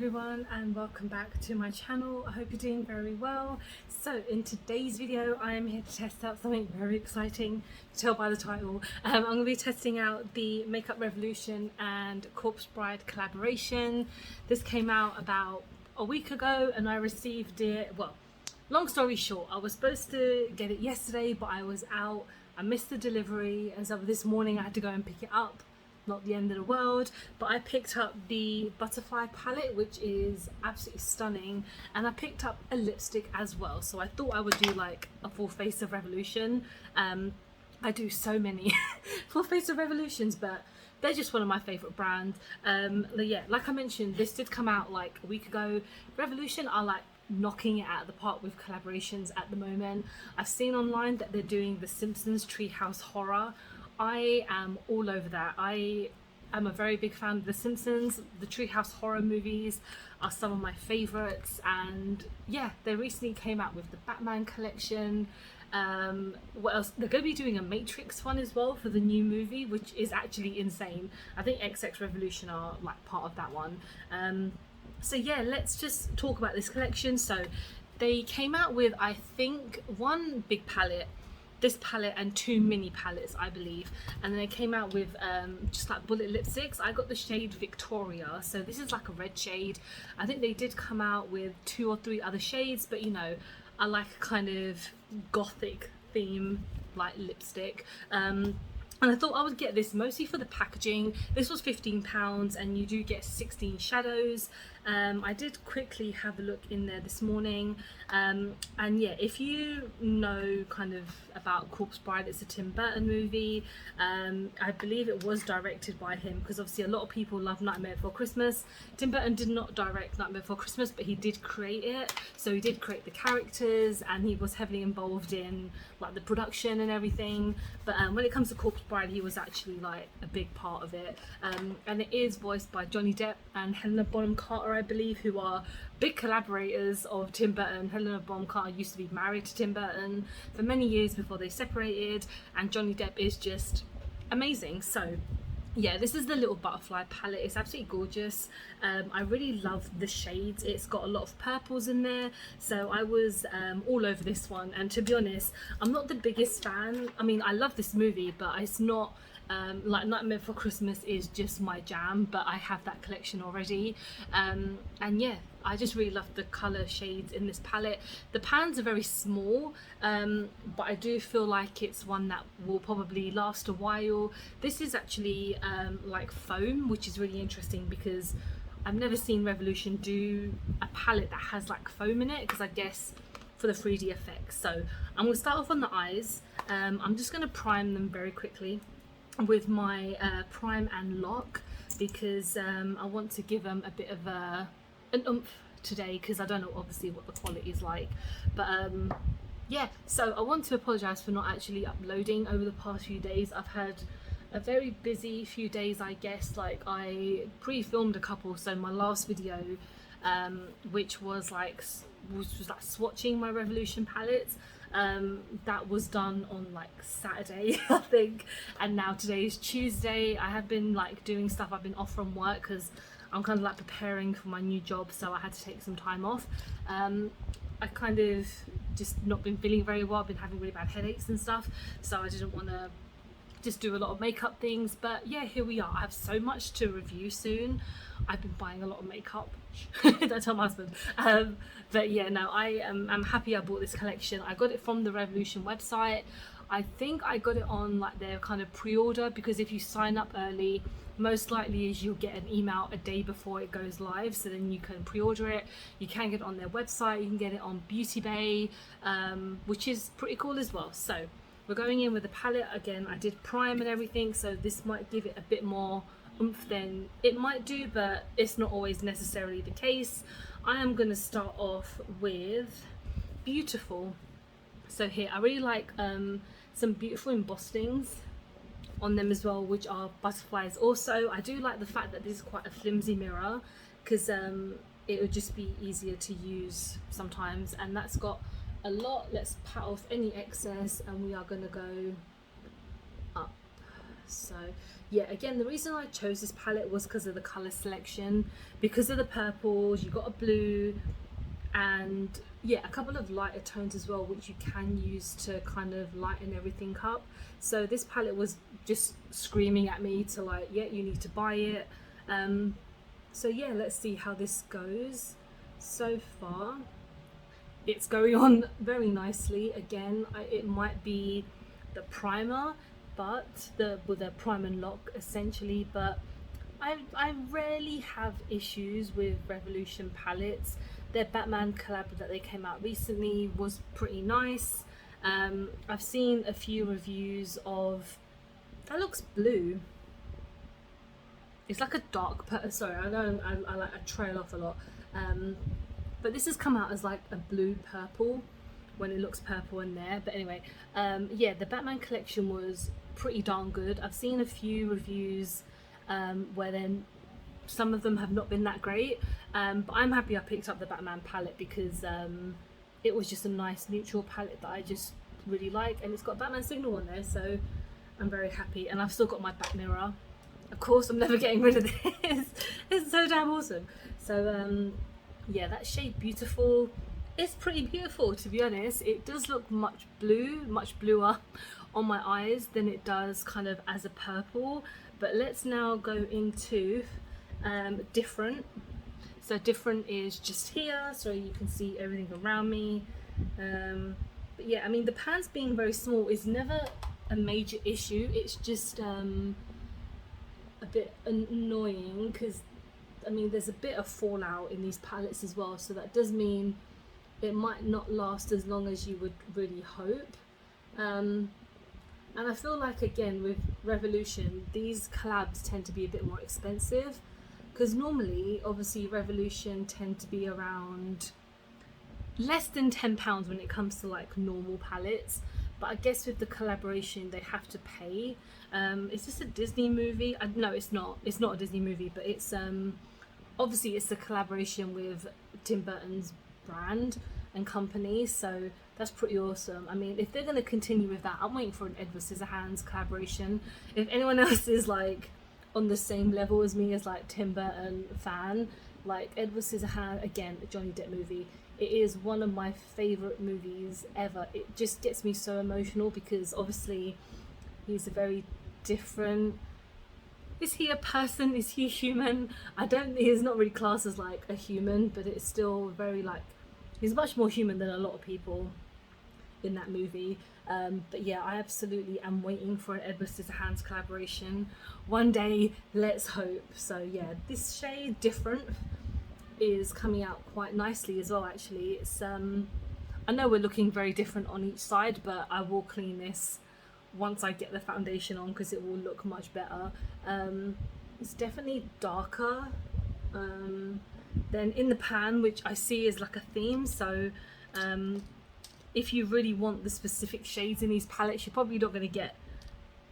everyone, and welcome back to my channel. I hope you're doing very well. So in today's video I am here to test out something very exciting. To tell by the title, I'm going to be testing out the Makeup Revolution and Corpse Bride collaboration. This came out about a week ago and I received it, well, long story short, I was supposed to get it yesterday but I was out. I missed the delivery, and so this morning I had to go and pick it up. Not the end of the world, but I picked up the butterfly palette, which is absolutely stunning, and I picked up a lipstick as well. So I thought I would do like a full face of Revolution. I do so many full face of Revolutions, but they're just one of my favorite brands. Yeah, like I mentioned, this did come out like a week ago. Revolution are like knocking it out of the park with collaborations at the moment. I've seen online that they're doing the Simpsons Treehouse Horror. I am all over that. I am a very big fan of The Simpsons. The Treehouse Horror movies are some of my favourites, and yeah, they recently came out with the Batman collection. What else? They're going to be doing a Matrix one as well for the new movie, which is actually insane. I think XX Revolution are like part of that one. So yeah, let's just talk about this collection. So they came out with, I think, one big palette, this palette, and two mini palettes, I believe, and then they came out with just like bullet lipsticks. I got the shade Victoria, so this is like a red shade. I think they did come out with 2 or 3 other shades, but you know, I like a kind of gothic theme like lipstick. And I thought I would get this mostly for the packaging. This was £15 and you do get 16 shadows. I did quickly have a look in there this morning, and yeah, if you know kind of about Corpse Bride, it's a Tim Burton movie. I believe it was directed by him, because obviously a lot of people love Nightmare Before Christmas. Tim Burton did not direct Nightmare Before Christmas, but he did create it. So he did create the characters and he was heavily involved in like the production and everything. But when it comes to Corpse Bride, he was actually like a big part of it. And it is voiced by Johnny Depp and Helena Bonham Carter, I believe, who are big collaborators of Tim Burton. Helena Bonham Carter used to be married to Tim Burton for many years before they separated, and Johnny Depp is just amazing. So yeah, this is the little butterfly palette. It's absolutely gorgeous. I really love the shades. It's got a lot of purples in there, so I was all over this one. And to be honest, I'm not the biggest fan. I mean, I love this movie, but it's not like Nightmare Before Christmas is just my jam, but I have that collection already. And yeah, I just really love the colour shades in this palette. The pans are very small, but I do feel like it's one that will probably last a while. This is actually like foam, which is really interesting because I've never seen Revolution do a palette that has like foam in it, because I guess for the 3D effects. So I'm going to start off on the eyes. I'm just going to prime them very quickly with my prime and lock, because I want to give them a bit of an oomph today, because I don't know obviously what the quality is like. But yeah, so I want to apologise for not actually uploading over the past few days. I've had a very busy few days, I guess. Like, I pre-filmed a couple, so my last video which was like swatching my Revolution palettes, that was done on like Saturday I think, and now today is Tuesday. I have been like doing stuff. I've been off from work because I'm kind of like preparing for my new job, so I had to take some time off. I kind of just not been feeling very well. I've been having really bad headaches and stuff, so I didn't want to just do a lot of makeup things. But yeah, here we are. I have so much to review soon. I've been buying a lot of makeup. Don't tell my husband. But yeah, no, I'm happy I bought this collection. I got it from the Revolution website. I think I got it on like their kind of pre-order, because if you sign up early, most likely is you'll get an email a day before it goes live, so then you can pre-order it. You can get it on their website, you can get it on Beauty Bay, which is pretty cool as well. So we're going in with the palette again. I did prime and everything, so this might give it a bit more oomph than it might do, but it's not always necessarily the case. I am going to start off with Beautiful. So here, I really like some beautiful embossings on them as well, which are butterflies. Also, I do like the fact that this is quite a flimsy mirror, because it would just be easier to use sometimes. And that's got a lot. Let's pat off any excess, and we are going to go up. So yeah, again, the reason I chose this palette was because of the color selection, because of the purples. You got a blue, and yeah, a couple of lighter tones as well, which you can use to kind of lighten everything up. So this palette was just screaming at me to like, yeah, you need to buy it. So yeah, let's see how this goes. So far it's going on very nicely. Again, it might be the primer, but with a prime and lock essentially, but I rarely have issues with Revolution palettes. Their Batman collab that they came out recently was pretty nice. I've seen a few reviews of, that looks blue. It's like a dark, sorry, I know I trail off a lot. But this has come out as like a blue purple when it looks purple in there. But anyway, yeah, the Batman collection was pretty darn good. I've seen a few reviews where then some of them have not been that great, but I'm happy I picked up the Batman palette because it was just a nice neutral palette that I just really like, and it's got Batman signal on there, so I'm very happy. And I've still got my back mirror. Of course, I'm never getting rid of this. It's so damn awesome. So yeah, that shade Beautiful, it's pretty beautiful, to be honest. It does look much bluer on my eyes than it does kind of as a purple. But let's now go into Different. So Different is just here, so you can see everything around me. But yeah, I mean, the pans being very small is never a major issue. It's just a bit annoying because I mean there's a bit of fallout in these palettes as well, so that does mean it might not last as long as you would really hope. And I feel like, again, with Revolution, these collabs tend to be a bit more expensive, because normally obviously Revolution tend to be around less than £10 when it comes to like normal palettes. But I guess with the collaboration they have to pay. Is this a Disney movie? No, it's not a Disney movie, but it's obviously it's a collaboration with Tim Burton's brand and company, so that's pretty awesome. I mean, if they're going to continue with that, I'm waiting for an Edward Scissorhands collaboration. If anyone else is like on the same level as me as like Tim Burton fan, like Edward Scissorhands, again, a Johnny Depp movie, it is one of my favorite movies ever. It just gets me so emotional because obviously he's a very different, is he a person, is he human? He's not really classed as like a human, but it's still very like, he's much more human than a lot of people in that movie. But yeah, I absolutely am waiting for an Edward Scissorhands collaboration one day, let's hope. So yeah, this shade Different is coming out quite nicely as well, actually. It's I know we're looking very different on each side, but I will clean this once I get the foundation on because it will look much better. It's definitely darker than in the pan, which I see is like a theme. So if you really want the specific shades in these palettes, you're probably not going to get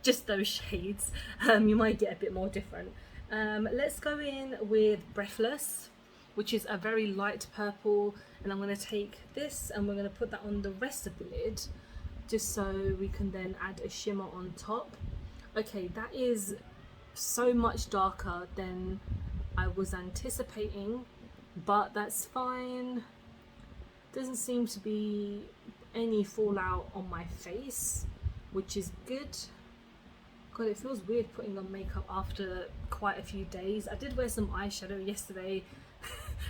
just those shades. You might get a bit more different. Let's go in with Breathless, which is a very light purple, and I'm going to take this and we're going to put that on the rest of the lid just so we can then add a shimmer on top. Okay, that is so much darker than I was anticipating, but that's fine. Doesn't seem to be any fallout on my face, which is good. God, it feels weird putting on makeup after quite a few days. I did wear some eyeshadow yesterday.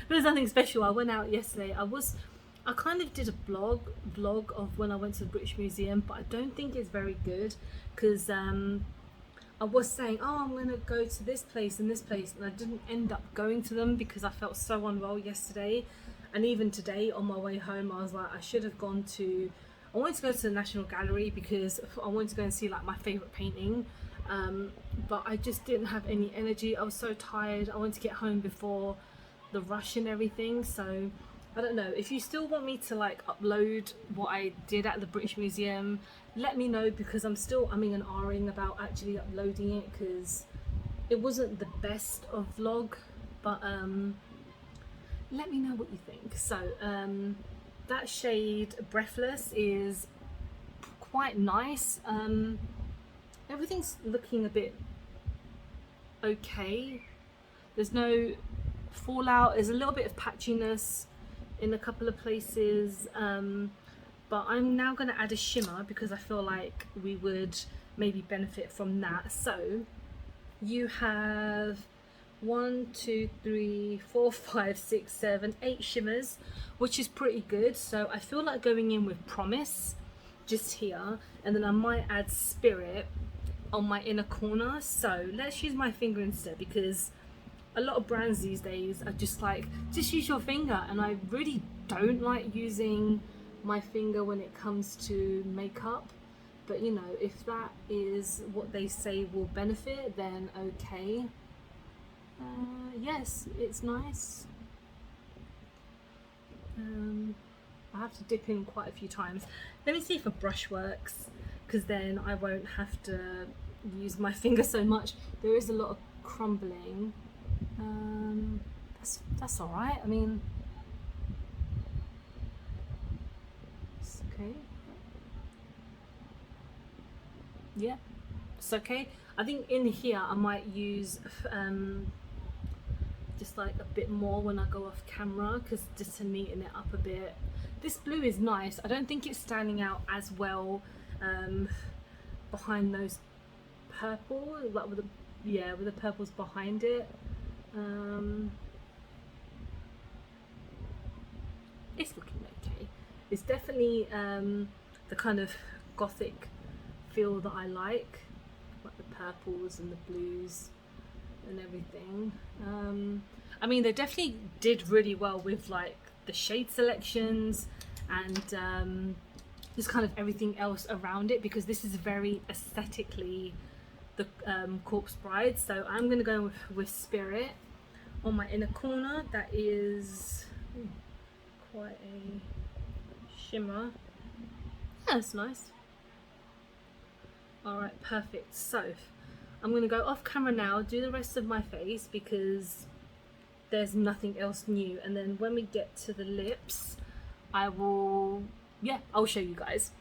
There's nothing special. I went out yesterday. I kind of did a vlog of when I went to the British Museum, but I don't think it's very good because I was saying, oh, I'm gonna go to this place and this place, and I didn't end up going to them because I felt so unwell yesterday. And even today on my way home, I was like, I should have gone to, I wanted to go to the National Gallery because I wanted to go and see like my favourite painting, but I just didn't have any energy. I was so tired. I wanted to get home before the rush and everything. So I don't know, if you still want me to like upload what I did at the British Museum, let me know, because I'm still umming and ahhing about actually uploading it because it wasn't the best of vlog. But let me know what you think. So that shade Breathless is quite nice. everything's looking a bit okay. There's no fallout. There's a little bit of patchiness in a couple of places, but I'm now going to add a shimmer because I feel like we would maybe benefit from that. So you have 1, 2, 3, 4, 5, 6, 7, 8 shimmers, which is pretty good. So I feel like going in with Promise just here, and then I might add Spirit on my inner corner. So let's use my finger instead, because a lot of brands these days are just like, just use your finger, and I really don't like using my finger when it comes to makeup. But you know, if that is what they say will benefit, then okay. Yes, it's nice. I have to dip in quite a few times. Let me see if a brush works, because then I won't have to use my finger so much. There is a lot of crumbling. That's all right. I mean, it's okay. Yeah, it's okay. I think in here I might use just like a bit more when I go off camera, because just to neaten it up a bit. This blue is nice. I don't think it's standing out as well behind those purple, like with the purples behind it. It's looking okay. It's definitely the kind of gothic feel that I like the purples and the blues and everything. I mean, they definitely did really well with like the shade selections and just kind of everything else around it, because this is very aesthetically the Corpse Bride. So I'm going to go with Spirit on my inner corner. That is quite a shimmer. Yeah, that's nice. Alright, perfect. So I'm going to go off camera now, do the rest of my face because there's nothing else new, and then when we get to the lips I'll show you guys.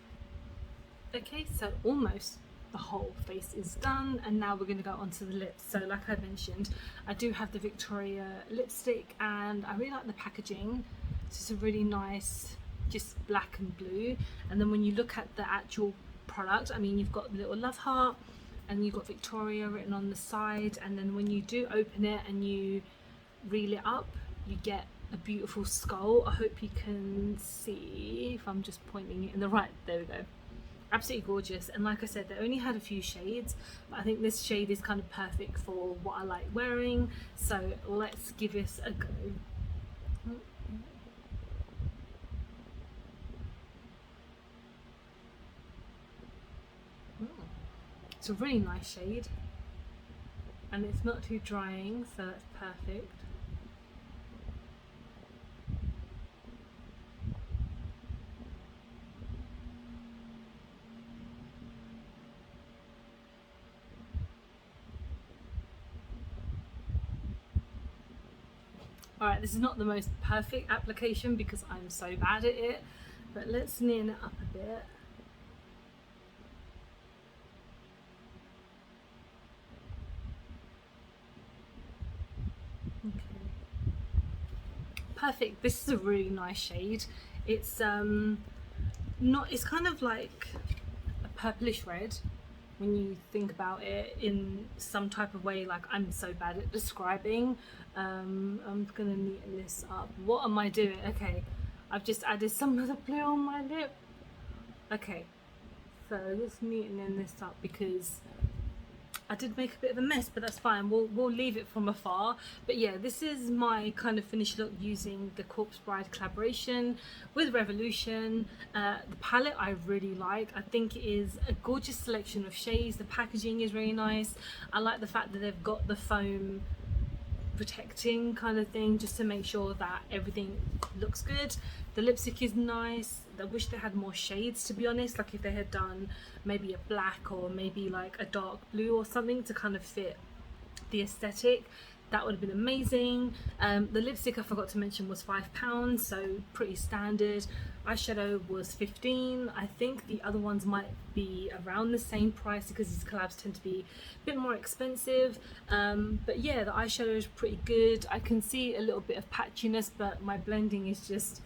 Okay, so almost the whole face is done, and now we're going to go onto the lips. So like I mentioned, I do have the Victoria lipstick and I really like the packaging. It's a really nice, just black and blue, and then when you look at the actual product, I mean, you've got the little love heart and you've got Victoria written on the side, and then when you do open it and you reel it up, you get a beautiful skull. I hope you can see if I'm just pointing it in the right. There we go. Absolutely gorgeous. And like I said, they only had a few shades, but I think this shade is kind of perfect for what I like wearing. So let's give this a go. It's a really nice shade and it's not too drying, so that's perfect. Alright, this is not the most perfect application because I'm so bad at it, but let's neaten it up a bit. Okay. Perfect. This is a really nice shade. It's it's kind of like a purplish red when you think about it in some type of way. Like, I'm so bad at describing. I'm gonna neaten this up. What am I doing? Okay, I've just added some of the blue on my lip. Okay, so just neatening this up because I did make a bit of a mess, but that's fine. We'll leave it from afar. But yeah, this is my kind of finished look using the Corpse Bride collaboration with Revolution. The palette I really like. I think it is a gorgeous selection of shades. The packaging is really nice. I like the fact that they've got the foam protecting kind of thing just to make sure that everything looks good. The lipstick is nice. I wish they had more shades, to be honest. Like if they had done maybe a black or maybe like a dark blue or something to kind of fit the aesthetic. that would have been amazing. The lipstick I forgot to mention was £5, so pretty standard. Eyeshadow was 15. I think the other ones might be around the same price because these collabs tend to be a bit more expensive. But yeah, the eyeshadow is pretty good. I can see a little bit of patchiness, but my blending is just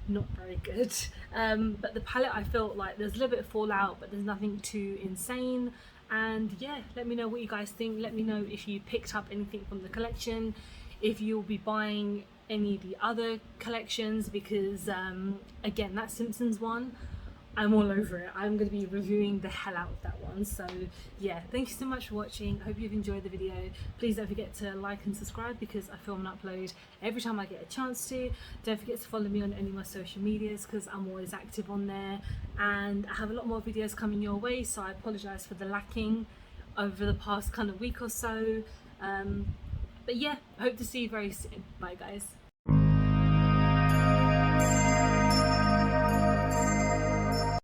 not very good. But the palette, I felt like there's a little bit of fallout, but there's nothing too insane. And yeah, let me know what you guys think. Let me know if you picked up anything from the collection, if you'll be buying any of the other collections, because again, that Simpsons one, I'm all over it. I'm going to be reviewing the hell out of that one. So yeah, thank you so much for watching. I hope you've enjoyed the video. Please don't forget to like and subscribe because I film and upload every time I get a chance to. Don't forget to follow me on any of my social medias because I'm always active on there, and I have a lot more videos coming your way, so I apologize for the lacking over the past kind of week or so. But yeah, I hope to see you very soon. Bye guys.